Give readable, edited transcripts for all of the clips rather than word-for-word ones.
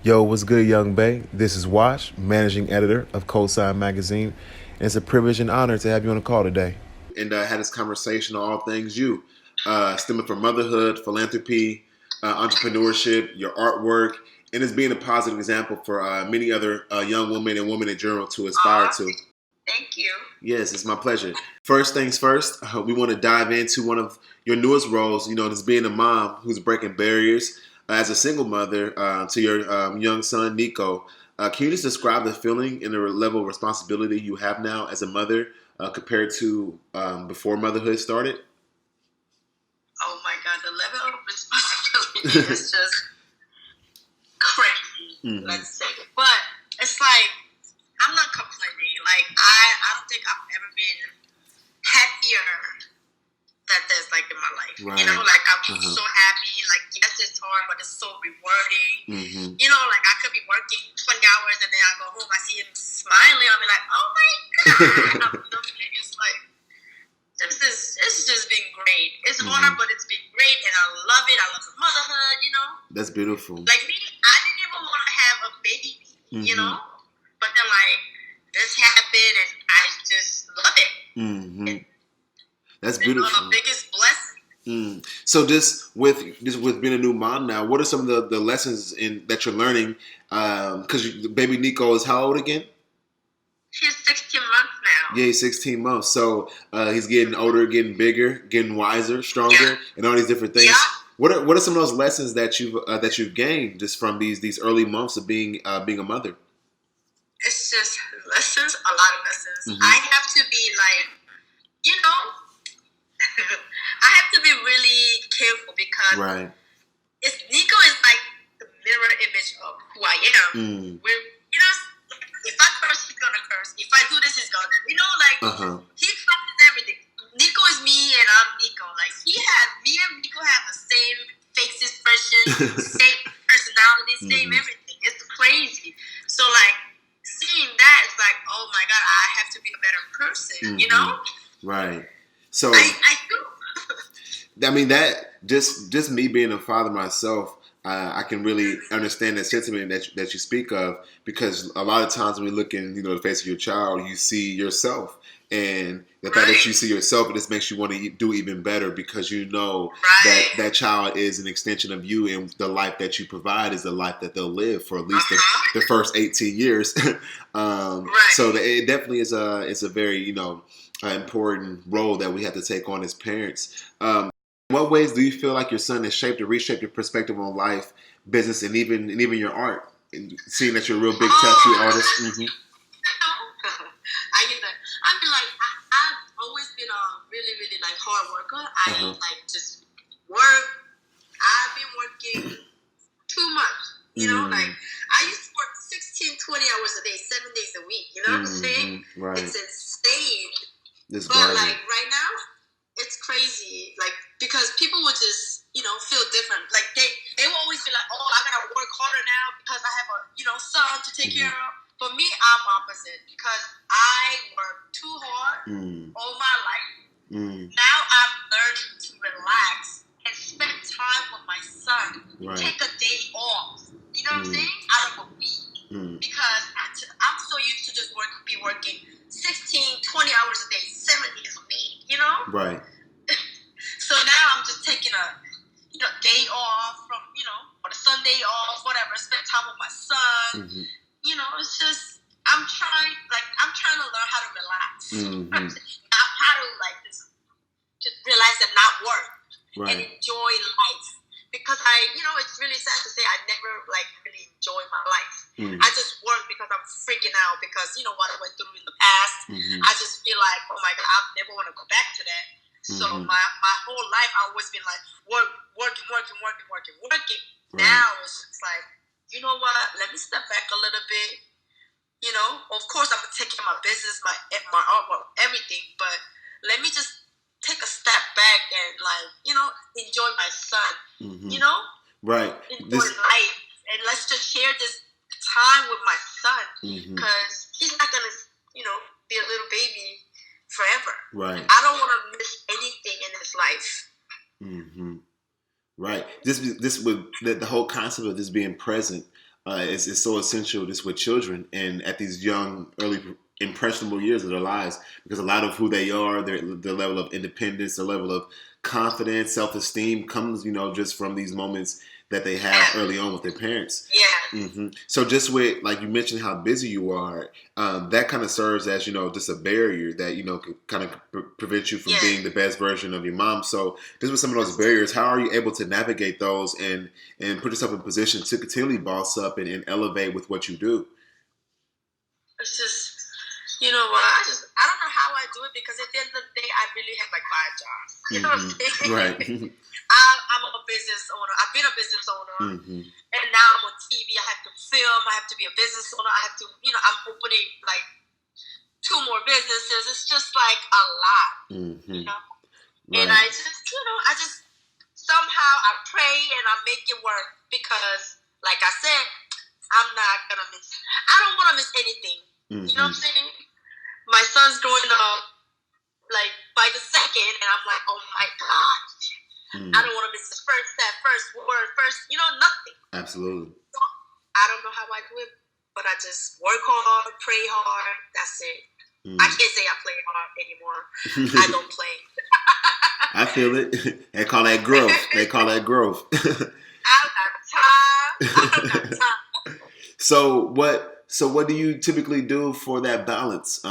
Yo, what's good, Young Bae? This is Wash, managing editor of COSIGN Magazine, and it's a privilege and honor to have you on the call today. And had this conversation on all things you, stemming from motherhood, philanthropy, entrepreneurship, your artwork, and it's being a positive example for many other young women and women in general to aspire to. Thank you. Yes, it's my pleasure. First things first, we want to dive into one of your newest roles, as being a mom who's breaking barriers as a single mother to your young son, Nico. Can you just describe the feeling and the level of responsibility you have now as a mother compared to before motherhood started? Oh my God, the level of responsibility is just crazy, let's say. But it's like, I'm not complaining. Like, I don't think I've ever been happier that there's like in my life. Right. Like I'm so happy. Like, yes, it's hard, but it's so rewarding. Like I could be working 20 hours and then I go home, I see him smiling, I'll be like, oh my God. It's like, it's just been great. It's hard, but it's been great and I love it. I love the motherhood, That's beautiful. Like me, I didn't even want to have a baby, but then like this happened and I just love it. That's beautiful. The biggest blessing. So just with being a new mom now, what are some of the lessons that you're learning? Because baby Nico is how old again? He's 16 months now. Yeah, he's 16 months. So he's getting older, getting bigger, getting wiser, stronger, and all these different things. Yeah. What are some of those lessons that you've gained just from these early months of being a mother? It's just lessons, a lot of lessons. I have to be like, I have to be really careful because Nico is like the mirror image of who I am. If I curse, he's gonna curse. If I do this, he's gonna do. He practices everything. Nico is me, and I'm Nico. Like me and Nico have the same face expression, same personality, same everything. It's crazy. So like seeing that, it's like, oh my God, I have to be a better person. Right. So I do. I mean, that just me being a father myself, I can really understand that sentiment that you speak of, because a lot of times when you look in the face of your child, you see yourself, and the fact that you see yourself, it just makes you want to do even better, because that child is an extension of you, and the life that you provide is the life that they'll live for at least the first 18 years. So it definitely is a very important role that we have to take on as parents. In what ways do you feel like your son has shaped or reshaped your perspective on life, business, and even your art? And seeing that you're a real big tattoo artist. I be like, I've always been a really, really like hard worker. I like just work. I've been working too much. Like I used to work 16, 20 hours a day, 7 days a week. You know what I'm saying? Right. It's insane. But like right now, it's crazy. Like, because people would just, feel different. Like they will always be like, oh, I gotta work harder now because I have a, son to take care of. For me, I'm opposite, because I work too hard all my life. Now I've learned to relax and spend time with my son. Take a day off. You know what I'm saying? Out of a week. Because I'm so used to just working 16, 20 hours a day, 7 days a week, Right. So now I'm just taking a day off from, or the Sunday off, whatever, spend time with my son. It's just, I'm trying to learn how to relax. Not how to like just realize and not work and enjoy life. Because it's really sad to say I never like really enjoyed my life. I just work because I'm freaking out because what I went through in the past. I just feel like, oh my God, I never want to go back to that. So my whole life I've always been like working. Now it's just like, you know what? Let me step back a little bit. Of course I'm gonna take care of my business, my artwork, everything, but let me just take a step back and enjoy my son. Right. Enjoy life, and let's just share this time with my son, because he's not gonna be a little baby forever. Right. I don't want to miss anything in his life. Right. This with the whole concept of this being present. is so essential just with children and at these young, early, impressionable years of their lives, because a lot of who they are, their level of independence, their level of confidence, self-esteem comes, just from these moments that they have early on with their parents. Yeah. So just with, like you mentioned how busy you are, that kind of serves as, just a barrier that, could kind of prevent you from being the best version of your mom. So just with some of those barriers, how are you able to navigate those and put yourself in a position to continually boss up and elevate with what you do? It's just, you know what, I don't know how I do it, because at the end of the day, I really have like 5 jobs. You know what I'm saying? Right. I'm a business owner. I've been a business owner. And now I'm on TV. I have to film. I have to be a business owner. I have to, I'm opening like 2 more businesses. It's just like a lot. Right. And I just somehow I pray and I make it work, because like I said, I'm not going to miss. I don't want to miss anything. You know what I'm saying? My son's growing up like by the second, and I'm like, oh my God. I don't want to miss his first step, first word, nothing. Absolutely. So, I don't know how I do it, but I just work hard, pray hard. That's it. I can't say I play hard anymore. I don't play. I feel it. They call that growth. I don't got time. So what do you typically do for that balance?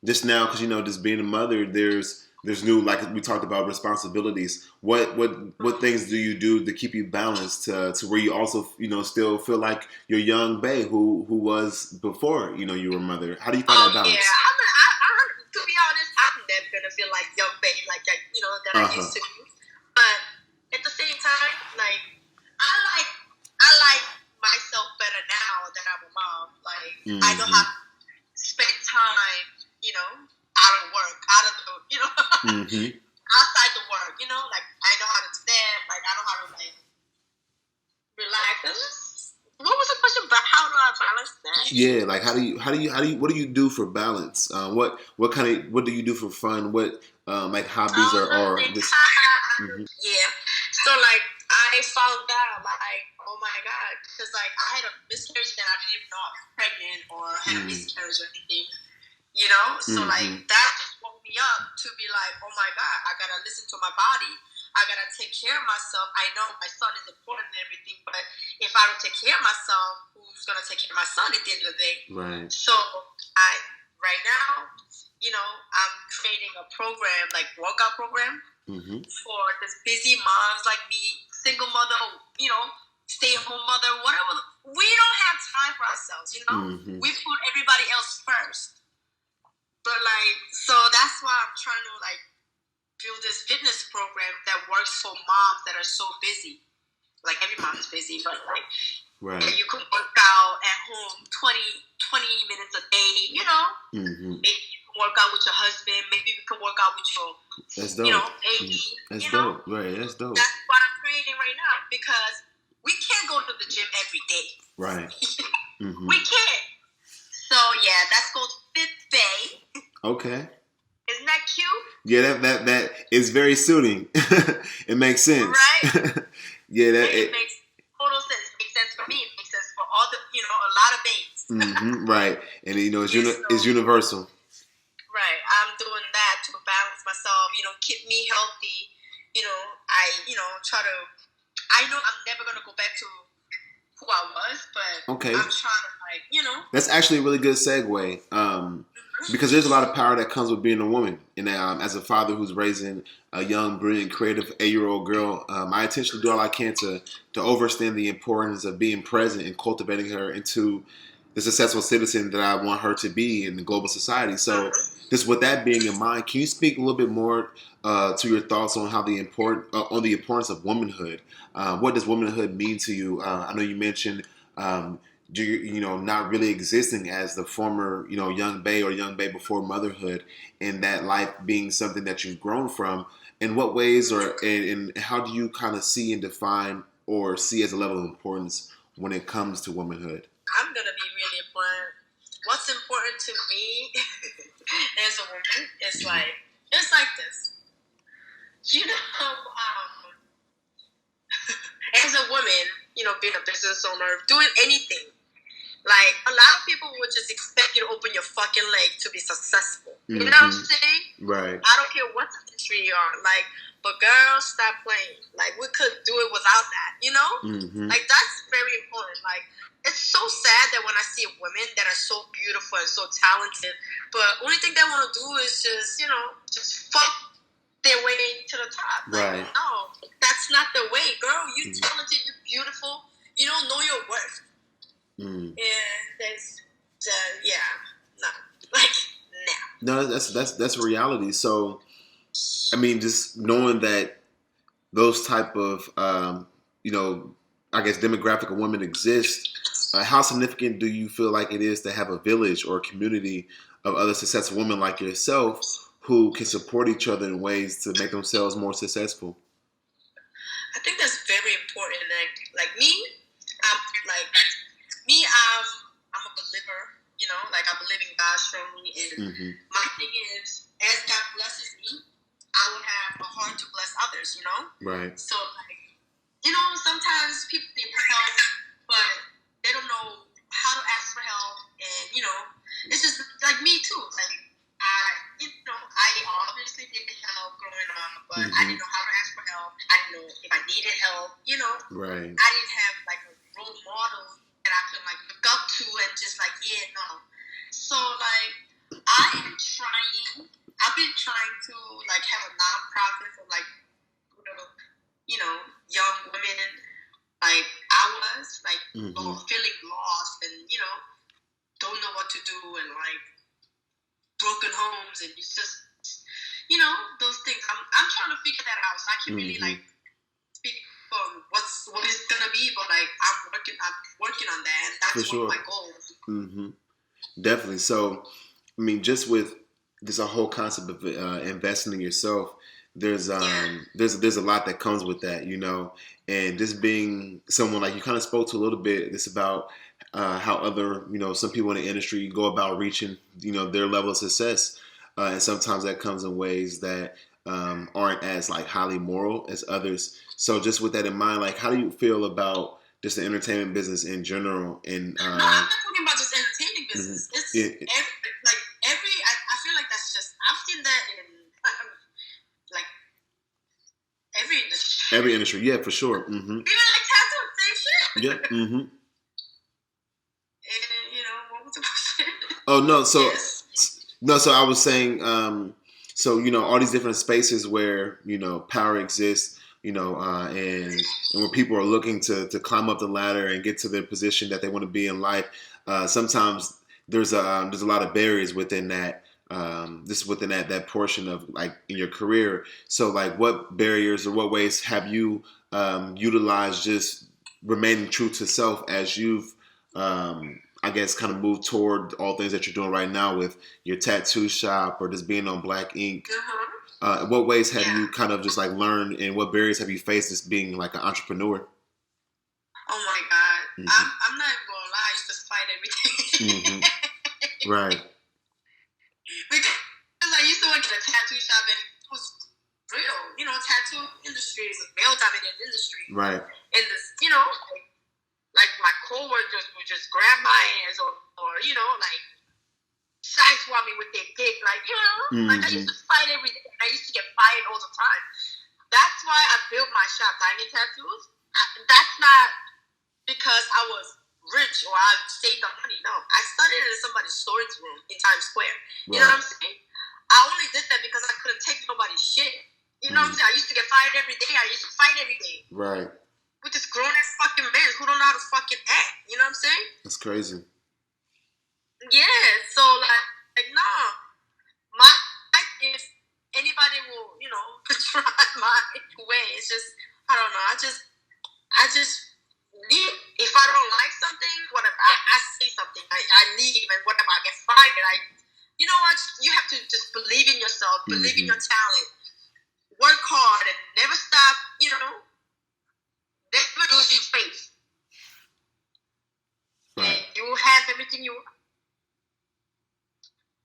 Just now, because just being a mother, there's new, like we talked about, responsibilities. What things do you do to keep you balanced to where you also still feel like you're Young Bae who was before you were a mother? How do you find that balance? Yeah, to be honest, I'm never gonna feel like Young Bae that I used to be. But at the same time, like I like myself better now that I'm a mom. Like I know how to spend time, out of work, out of the, outside the work, like I know how to do that. Like I know how to like relax. What was the question? But how do I balance that? Yeah, like what do you do for balance? What do you do for fun? What like hobbies or this? Yeah. So like I found out like, oh my God, because like I had a miscarriage and I didn't even know I was pregnant or had a miscarriage or anything. So like that just woke me up to be like, oh my God, I gotta listen to my body. I gotta take care of myself. I know my son is important and everything, but if I don't take care of myself, who's gonna take care of my son at the end of the day? Right. So right now, I'm creating a program, like workout program, for this busy moms like me, single mother, stay-at-home mother, whatever. We don't have time for ourselves, We put everybody else first. But like, so that's why I'm trying to like build this fitness program that works for moms that are so busy. Like every mom is busy, but like you can work out at home 20 minutes a day, Maybe you can work out with your husband. Maybe you can work out with your, baby. That's dope. Right, that's dope. That's what I'm creating right now, because we can't go to the gym every day. Right. We can't. So yeah, that's called Fit Bae. Okay. Isn't that cute? Yeah, that is very suiting. It makes sense. Right? Yeah, it makes total sense. It makes sense for me. It makes sense for all the, a lot of babes. Right. And it's universal. Right. I'm doing that to balance myself, keep me healthy. I try to, I know I'm never gonna go back to who I was, but okay. I'm trying to That's actually a really good segue. Because there's a lot of power that comes with being a woman. And as a father who's raising a young, brilliant, creative 8-year-old girl, I intentionally do all I can to understand the importance of being present and cultivating her into the successful citizen that I want her to be in the global society. So just with that being in mind, can you speak a little bit more to your thoughts on how the importance of womanhood? What does womanhood mean to you? I know you mentioned not really existing as the former, Young Bae or Young Bae before motherhood, and that life being something that you've grown from. In what ways and how do you kind of see and define or see as a level of importance when it comes to womanhood? I'm going to be really important. What's important to me as a woman is like, it's like this. And as a woman, being a business owner, doing anything, like, a lot of people would just expect you to open your fucking leg to be successful. You know what I'm saying? Right. I don't care what industry you are. Like, but girls, stop playing. Like, we could do it without that, Like, that's very important. Like, it's so sad that when I see women that are so beautiful and so talented, but only thing they want to do is just, just fuck their way to the top. Like, no, that's not the way. Girl, you're talented, you're beautiful. You don't know your worth. And there's, no. Like, no. That's reality. So, I mean, just knowing that those type of, I guess demographic of women exist, how significant do you feel like it is to have a village or a community of other successful women like yourself who can support each other in ways to make themselves more successful? I think that's very important. Like me, I'm a believer, like I believe in God strongly. And my thing is, as God blesses me, I will have a heart to bless others, Right. So, like, sometimes people need help, but they don't know how to ask for help. And, it's just like me too. Like, I obviously didn't help growing up, but I didn't know how to ask for help. I didn't know if I needed help, Right. I didn't have, like, a role model that I could, like, look up to and just, like, So, like, I've been trying to, like, have a nonprofit for, like, young women, like I was, like, feeling lost and, don't know what to do, and, like, broken homes, and it's just, those things. I'm trying to figure that out, so I can really, like, speak from what it's gonna be, but, like, I'm working on that, and that's one of my goals. Definitely. So, I mean, just with this a whole concept of investing in yourself, there's a lot that comes with that, and just being someone, like you kind of spoke to a little bit, it's about how other, some people in the industry go about reaching, their level of success, and sometimes that comes in ways that aren't as, like, highly moral as others. So just with that in mind, like, how do you feel about just the entertainment business in general? And no, I'm not talking about just entertainment business. It's I feel like that's just, I've seen that in like every industry. Every industry, yeah, for sure. Even like tattoo, same shit. Yeah. And what was the question? Oh no, so yes. No, so I was saying, all these different spaces where, power exists, and where people are looking to climb up the ladder and get to their position that they want to be in life. Sometimes there's a lot of barriers within that, within that portion of, like, in your career. So, like, what barriers or what ways have you utilized just remaining true to self as you've, I guess, kind of move toward all things that you're doing right now with your tattoo shop or just being on Black Ink? What ways have you kind of just, like, learned, and what barriers have you faced as being, like, an entrepreneur? Oh my God. I'm not even gonna lie, I used to fight every day. Right. Because I used to work at a tattoo shop, and it was real. Tattoo industry is a male-dominated industry. Right. And this, like my coworkers would just grab my ass or like sideswipe me with their dick, like, like I used to fight every day. I used to get fired all the time. That's why I built my shop, Diamond Tattoos. That's not because I was rich or I saved up money. No, I started in somebody's storage room in Times Square. You know what I'm saying? I only did that because I couldn't take nobody's shit. You know what I'm saying? I used to get fired every day. I used to fight every day. Right. With this grown ass fucking man who don't know how to fucking act. You know what I'm saying? That's crazy. Yeah. So, like nah. If anybody will, try my way, it's just, I don't know. I just leave. If I don't like something, whatever, I say something. I leave, and whatever, I get fired. You know what? You have to just believe in yourself, believe in your talent, work hard, and never stop. Never lose your space. Right. And you will have everything you want.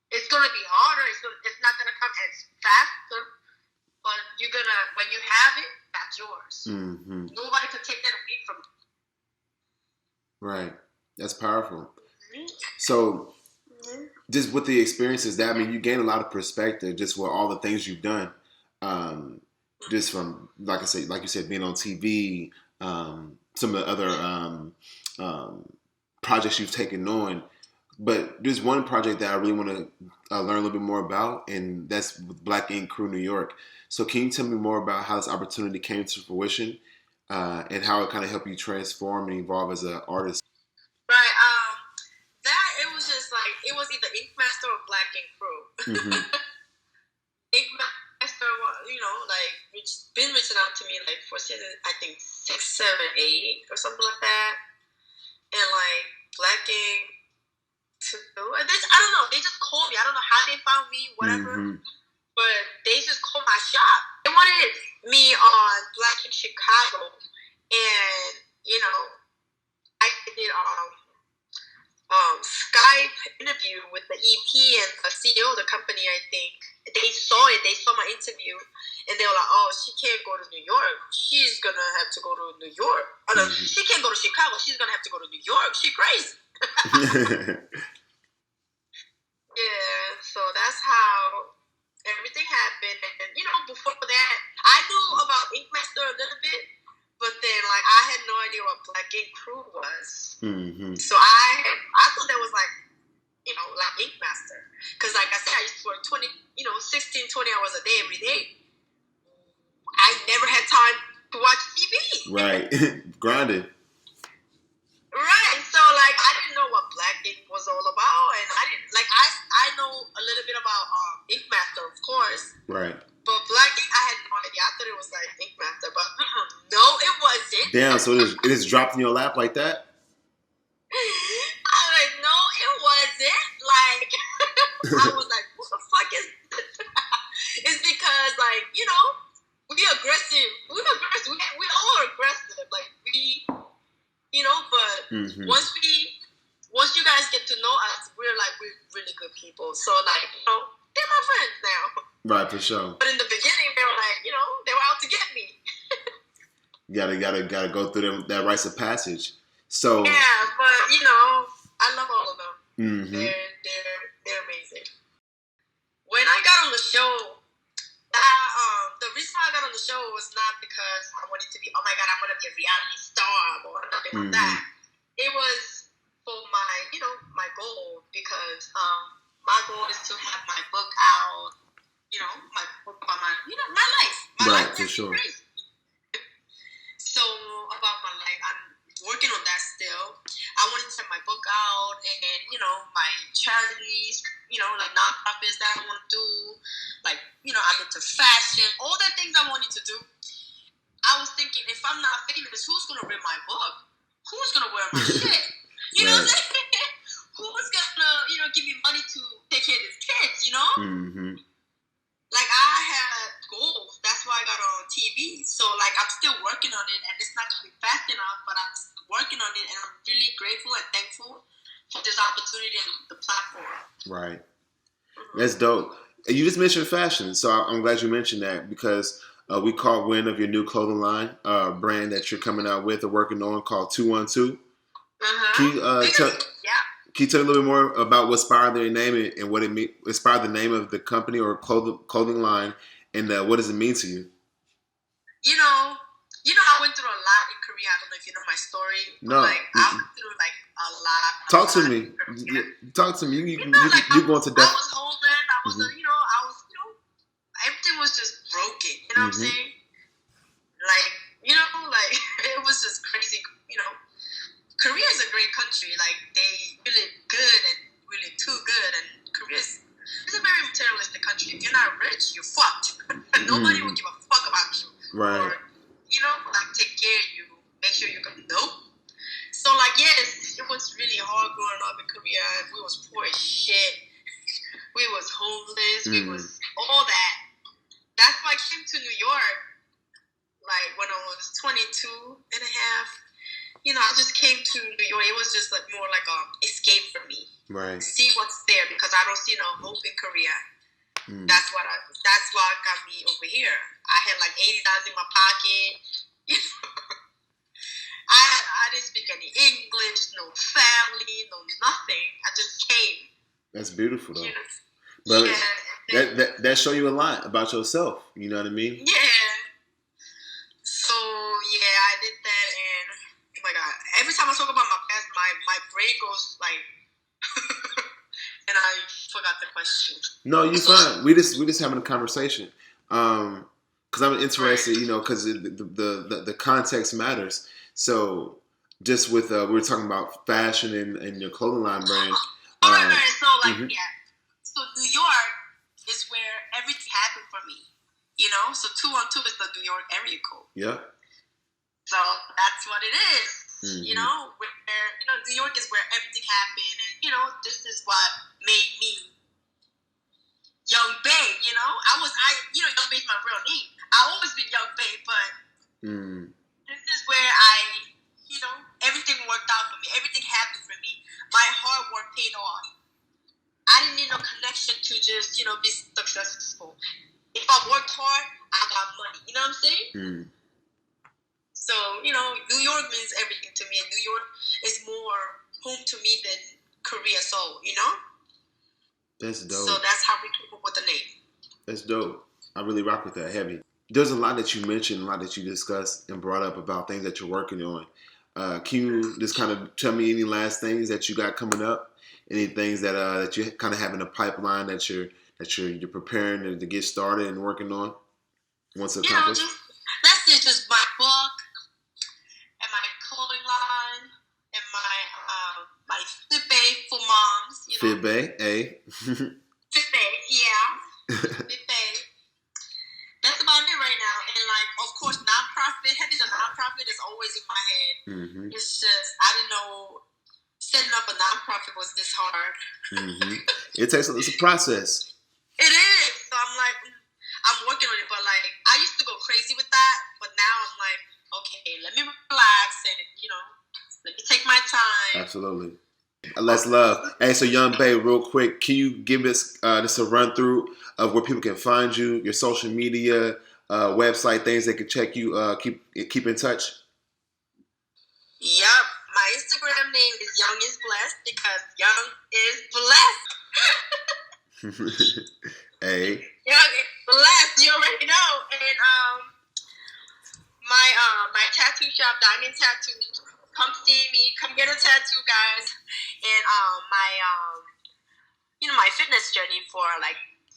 It's gonna be harder. It's not gonna come as faster, but when you have it, that's yours. Mm-hmm. Nobody can take that away from you. Right. That's powerful. Mm-hmm. So, just with the experiences, that I mean, you gain a lot of perspective just with all the things you've done. Just from, like I said, like you said, being on TV, some of the other projects you've taken on. But there's one project that I really want to learn a little bit more about, and that's with Black Ink Crew New York. So can you tell me more about how this opportunity came to fruition and how it kind of helped you transform and evolve as an artist? Right. That it was just like it was either Ink Master or Black Ink Crew. Mm-hmm. Ink Master, been reaching out to me like for season, I think 6, 7, 8 or something like that, and like Black Ink. I don't know. They just called me. I don't know how they found me, whatever. Mm-hmm. But they just called my shop. They wanted me on Black in Chicago, and I did Skype interview with the EP and the CEO of the company. I think they saw it. They saw my interview, and they were like, "Oh, she can't go to New York. She's gonna have to go to New York. Oh, no, mm-hmm. She can't go to Chicago. She's gonna have to go to New York. She's crazy." Yeah, so that's how everything happened. And before that, I knew about Ink Master a little bit, but then like I had no idea what Black Ink Crew was. Mm-hmm. So I thought that was like Ink Master, because like I said, I used to work 16, 20 hours a day every day. I never had time to watch TV. Right, grinding. Right, so like I didn't know what Black Ink was all about, and I didn't like I know a little bit about Ink Master, of course. Right. But Black Ink, I had no idea. I thought it was like Ink Master, but no, it wasn't. Damn, so it just dropped in your lap like that? I was like, no, it wasn't. Like I was like, what the fuck is this? It's because like we aggressive. We all are aggressive. Like we. But mm-hmm. once you guys get to know us, we're really good people. So like, they're my friends now. Right, for sure. But in the beginning, they were like, they were out to get me. gotta go through that rites of passage. So yeah, but I love all of them. Mm-hmm. They're amazing. When I got on the show, the reason why I got on the show was not because I wanted to be, oh my God, I'm going to be a reality star or nothing like that. It was for my, my goal, because my goal is to have my book out, my book about my, my life. My life for sure. Crazy. So about my life, I'm working on that still. I wanted to have my book out and, my charities, like nonprofits that I want to do. Like, I'm into fashion, all the things I wanted to do. I was thinking, if I'm not famous, who's going to read my book? Who's going to wear my shit? You know what I'm saying? Who's going to give me money to take care of these kids, Mm-hmm. Like, I had goals. That's why I got on TV. So, like, I'm still working on it, and it's not coming fast enough, but I'm working on it, and I'm really grateful and thankful for this opportunity and the platform. Right. Mm-hmm. That's dope. You just mentioned fashion, so I'm glad you mentioned that, because we caught wind of your new clothing line brand that you're coming out with or working on called 212. Uh-huh. Can you tell me a little bit more about what inspired their name and what it inspired the name of the company or clothing line, and what does it mean to you? I went through a lot in Korea. I don't know if you know my story. No. Like, I went through like a lot. Talk to me. Talk to me. You go into depth. I was homeless. I was, everything was just broken. You know what I'm saying? Like, it was just crazy. Korea is a great country. Like, they really good and really too good. And Korea is a very materialistic country. If you're not rich, you're fucked. Nobody will give a fuck about you. Right. Or, take care of you, make sure you can know. So, yes, it was really hard growing up in Korea. We was poor as shit. We was homeless. We was all that. That's why I came to New York, like, when I was 22 and a half. I just came to New York. It was just more like a escape for me. Right. See what's there, because I don't see no hope in Korea. That's what got me over here. I had like $80 in my pocket. I didn't speak any English, no family, no nothing. I just came. That's beautiful though. You know? But Yeah. that show you a lot about yourself. You know what I mean? Yeah. So yeah, I did that, and oh my god, every time I talk about my past, my brain goes like, and I forgot the question. No, you're fine. We just having a conversation. Because I'm interested, you know, because the context matters. So just with we were talking about fashion and your clothing line brand. Alright, so like yeah, so New York is where everything happened for me. You know, so 212 is the New York area code. Yeah. So that's what it is. You know, where New York is where everything happened, and you know, this is what made me Young Bae. You know, Young Bae is my real name. I always been Young Bae, but this is where everything worked out for me. Everything happened for me. My hard work paid off. I didn't need no connection to just be successful. If I worked hard, I got money. You know what I'm saying? So, New York means everything to me, and New York is more home to me than Korea, Seoul, That's dope. So that's how we came up with the name. That's dope. I really rock with that heavy. There's a lot that you mentioned, a lot that you discussed and brought up about things that you're working on. Can you just kind of tell me any last things that you got coming up? Any things that you kind of have in the pipeline that you're preparing to get started and working on once accomplished? That's it. Just my book and my clothing line and my Fitbay for moms. Fitbay, Fitbay, yeah. Fitbay. That's about it right now. And of course, nonprofit. Having a nonprofit is always in my head. It's just I didn't know setting up a nonprofit was this hard. It's a process. It is. So I'm working on it, but I used to go crazy with that, but now I'm like, okay, let me relax and let me take my time. Absolutely. Let's love. Hey, so Young Bae, real quick, can you give us just a run through of where people can find you, your social media, website, things they can check you, keep in touch? Yup. My Instagram name is Young is Blessed because Young is blessed. Hey. Young is blessed. You already know. And my tattoo shop, Diamond Tattoos. Come see me. Come get a tattoo, guys. And my fitness journey for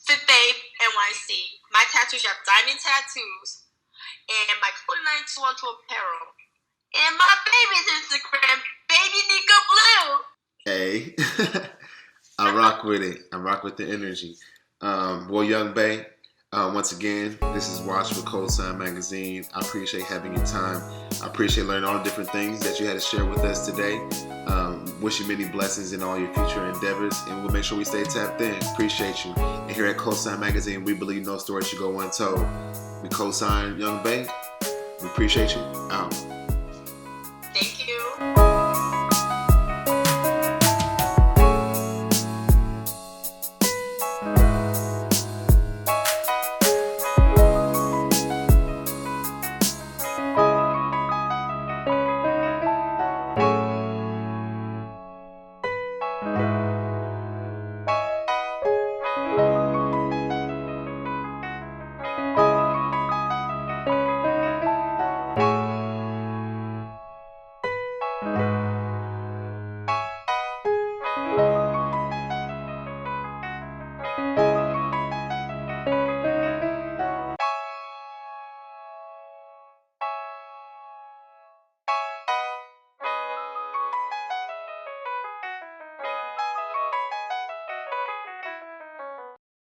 Fitbay NYC. My tattoo shop, Diamond Tattoos, and my clothing line 212 Apparel. And my baby's Instagram, Baby Nika Blue. Hey. I rock with it. I rock with the energy. Well, Young Bae, once again, this is Watch for COSIGN Magazine. I appreciate having your time. I appreciate learning all the different things that you had to share with us today. Wish you many blessings in all your future endeavors, and we'll make sure we stay tapped in. Appreciate you. And here at COSIGN Magazine, we believe no story should go untold. We co-sign Young Bae. We appreciate you. Out. Thank you. Bye.